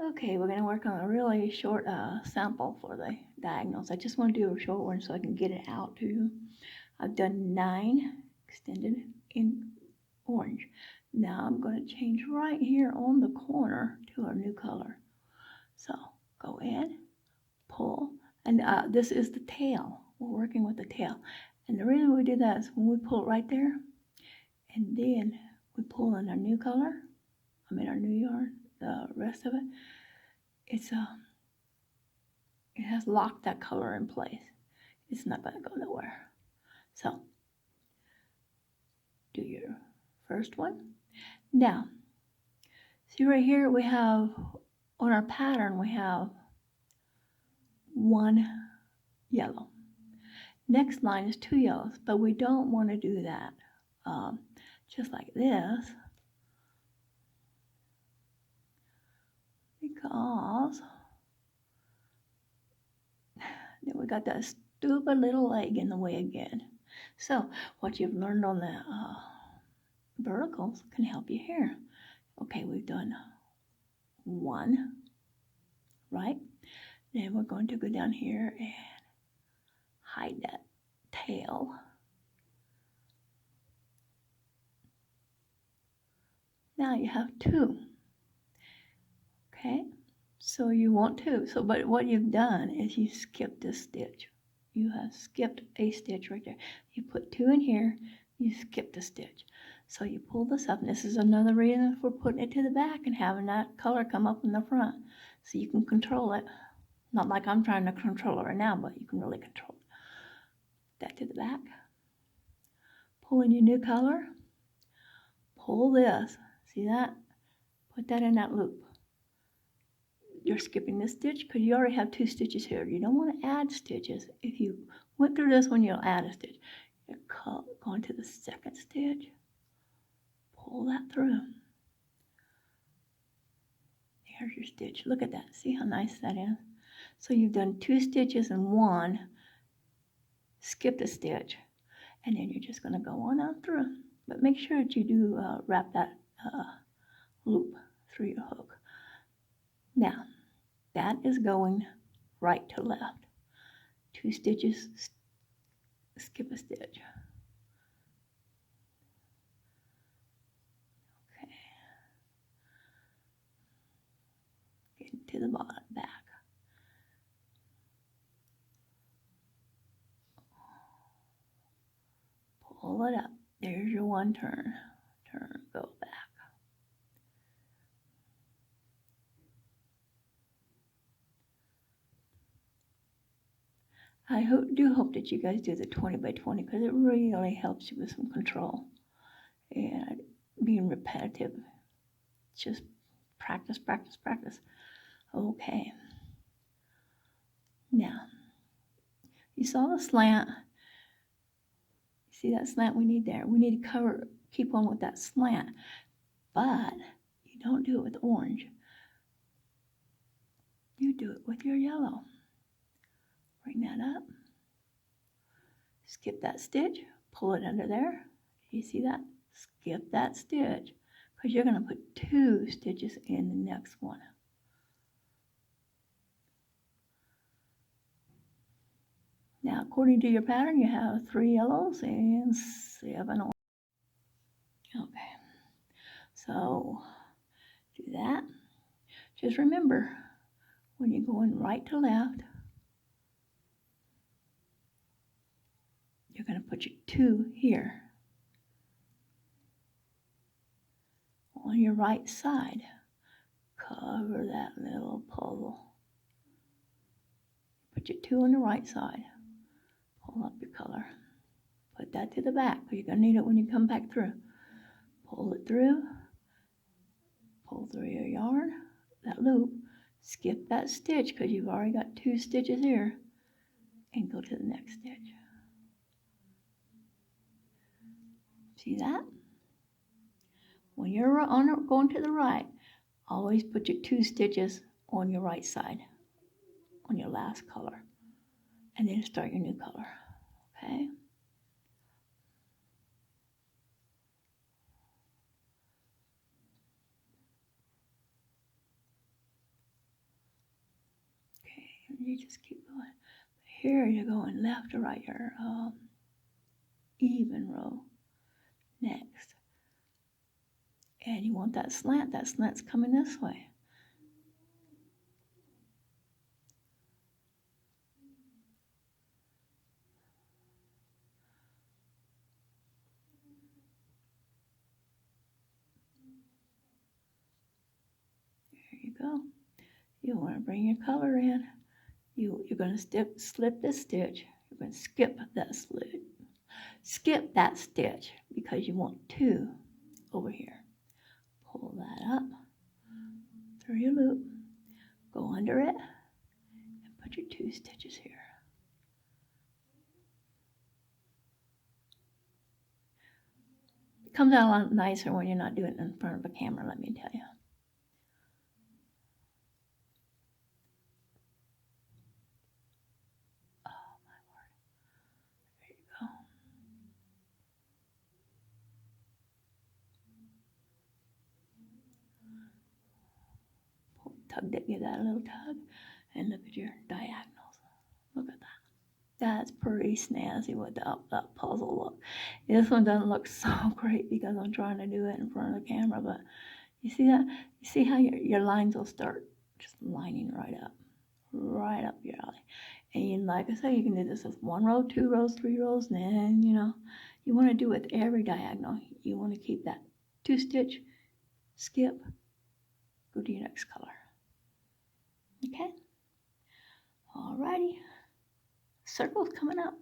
Okay, we're going to work on a really short sample for the diagonals. I just want to do a short one so I can get it out to you. I've done 9 extended in orange. Now I'm going to change right here on the corner to our new color. So go in, pull, and this is the tail. We're working with the tail. And the reason we do that is when we pull it right there, and then we pull in our new color, our new yarn, the rest of it, it has locked that color in place. It's not going to go nowhere. So do your first one. Now, see right here we have, on our pattern, we have 1 yellow. Next line is 2 yellows, but we don't want to do that just like this, because then we got that stupid little leg in the way again. So what you've learned on the verticals can help you here. Okay, we've done 1, right? Then we're going to go down here and hide that tail. Now you have 2. Okay, so you want 2. So, but what you've done is you skipped a stitch. You have skipped a stitch right there. You put 2 in here, you skipped a stitch. So you pull this up, and this is another reason for putting it to the back and having that color come up in the front, so you can control it. Not like I'm trying to control it right now, but you can really control it. That to the back. Pull in your new color. Pull this. See that? Put that in that loop. You're skipping this stitch because you already have 2 stitches here. You don't want to add stitches. If you went through this one, you'll add a stitch. You're going to the second stitch. Pull that through. Here's your stitch. Look at that. See how nice that is? So you've done 2 stitches in 1, skipped a stitch, and then you're just going to go on out through. But make sure that you do wrap that loop through your hook. Now, that is going right to left. 2 stitches, skip a stitch. Okay. Get to the bottom, back. Pull it up. There's your 1 turn. Turn, go back. I do hope that you guys do the 20 by 20 because it really helps you with some control and being repetitive. Just practice, practice, practice. Okay. Now, you saw the slant. See that slant we need there? We need to keep on with that slant, but you don't do it with orange. You do it with your yellow. Bring that up. Skip that stitch. Pull it under there. You see that? Skip that stitch because you're going to put 2 stitches in the next one. Now, according to your pattern, you have 3 yellows and 7 orange. Okay, so do that. Just remember, when you're going right to left, you're going to put your 2 here on your right side. Cover that little puzzle. Put your 2 on the right side. Pull up your color. Put that to the back because you're going to need it when you come back through. Pull it through. Pull through your yarn, that loop. Skip that stitch because you've already got 2 stitches here. And go to the next stitch. See that? When you're going to the right, always put your 2 stitches on your right side, on your last color, and then start your new color, okay? You just keep going. Here you're going left to right, your even row next. And you want that slant's coming this way. There you go. You want to bring your color in. You're going to slip this stitch. You're going to skip that slit. Skip that stitch because you want 2 over here. Pull that up through your loop. Go under it and put your 2 stitches here. It comes out a lot nicer when you're not doing it in front of a camera, let me tell you. Oh my word. There you go. Tug that, give that a little tug, and look at your diagonals. Look at that. That's pretty snazzy with that puzzle look. This one doesn't look so great because I'm trying to do it in front of the camera, but you see that? You see how your lines will start just lining right up your alley. And like I said, you can do this with 1 row, 2 rows, 3 rows, and then, you want to do it with every diagonal. You want to keep that 2 stitch, skip, go to your next color. Okay? Alrighty. Circle's coming up.